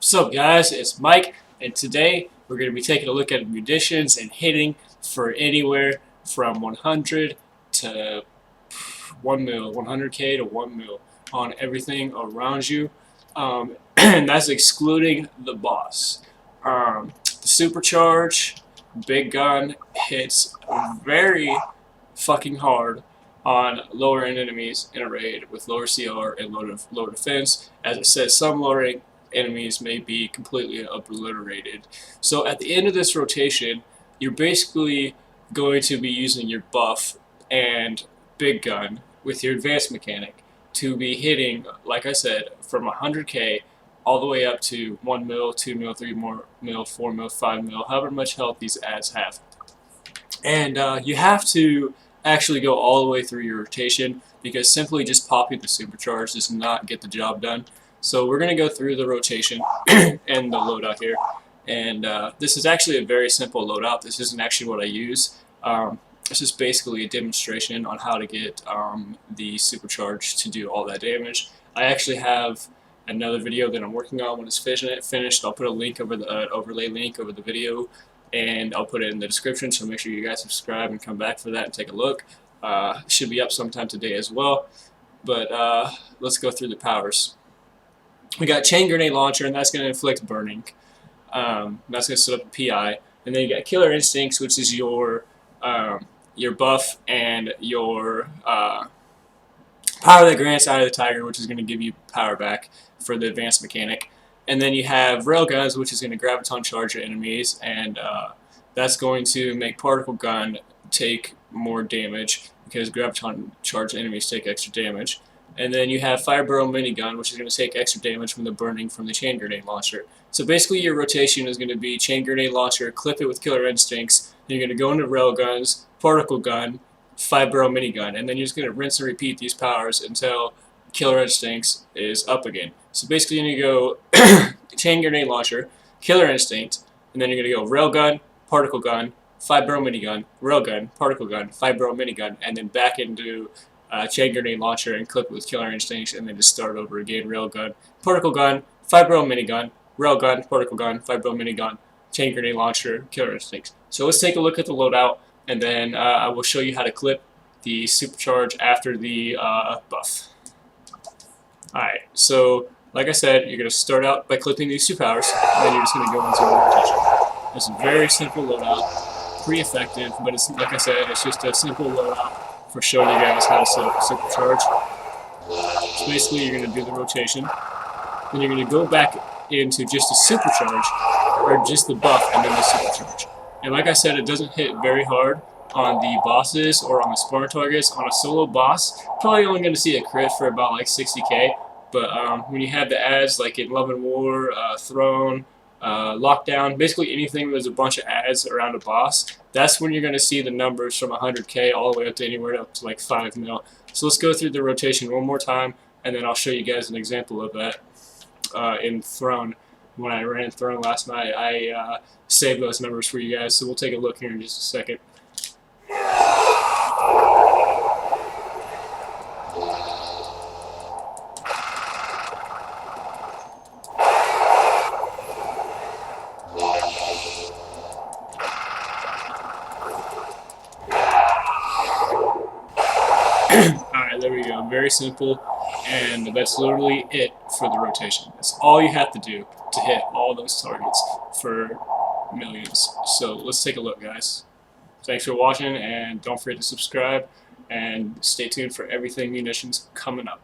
What's up, guys? It's Mike, and today we're going to be taking a look at munitions and hitting for anywhere from 100 to 1 mil, 100k to 1 mil on everything around you, and that's excluding the boss. The supercharge big gun hits very fucking hard on lower end enemies in a raid with lower CR and lower defense. As it says, some lower enemies may be completely obliterated. So at the end of this rotation, you're basically going to be using your buff and big gun with your advanced mechanic to be hitting, like I said, from 100k all the way up to 1 mil, 2 mil, 3 mil, 4 mil, 5 mil, however much health these ads have. And you have to actually go all the way through your rotation, because simply just popping the supercharge does not get the job done. So we're going to go through the rotation and the loadout here. And this is actually a very simple loadout. This isn't actually what I use. It's just basically a demonstration on how to get the supercharge to do all that damage. I actually have another video that I'm working on. When it's finished, I'll put a link over the overlay link over the video, and I'll put it in the description, so make sure you guys subscribe and come back for that and take a look. It should be up sometime today as well. But let's go through the powers. We got chain grenade launcher, and that's going to inflict burning. That's going to set up a PI. And then you got killer instincts, which is your buff and your power that grants Eye of the Tiger, which is going to give you power back for the advanced mechanic. And then you have railguns, which is going to graviton charge your enemies, and that's going to make particle gun take more damage, because graviton charge enemies take extra damage. And then you have fire barrel minigun, which is going to take extra damage from the burning from the chain grenade launcher. So basically your rotation is going to be chain grenade launcher, clip it with killer instincts, then you're going to go into railguns, particle gun, fire barrel minigun, and then you're just going to rinse and repeat these powers until killer instincts is up again. So basically you're going to go chain grenade launcher, killer instinct, and then you're going to go railgun, particle gun, fire barrel minigun, railgun, particle gun, fire barrel minigun, and then back into chain grenade launcher and clip it with killer instincts, and then just start over again. Railgun, particle gun, fire barrel minigun, railgun, particle gun, fire barrel minigun, chain grenade launcher, killer instincts. So let's take a look at the loadout, and then I will show you how to clip the supercharge after the buff. Alright, so like I said, you're going to start out by clipping these two powers, and then you're just going to go into the rotation. It's a very simple loadout, pretty effective, but it's, like I said, it's just a simple loadout for showing you guys how to set up a supercharge. So basically you're going to do the rotation, then you're going to go back into just the supercharge, or just the buff and then the supercharge. And like I said, it doesn't hit very hard on the bosses or on the spawn targets. On a solo boss, probably only going to see a crit for about like 60k, but when you have the ads like in Love and War, Throne, Lockdown, basically anything where there's a bunch of ads around a boss, that's when you're going to see the numbers from 100k all the way up to anywhere up to like 5 mil. So let's go through the rotation one more time, and then I'll show you guys an example of that in Throne. When I ran Throne last night, I saved those numbers for you guys, so we'll take a look here in just a second. Alright, there we go. Very simple, and that's literally it for the rotation. That's all you have to do to hit all those targets for millions. So let's take a look, guys. Thanks for watching, and don't forget to subscribe, and stay tuned for everything Munitions coming up.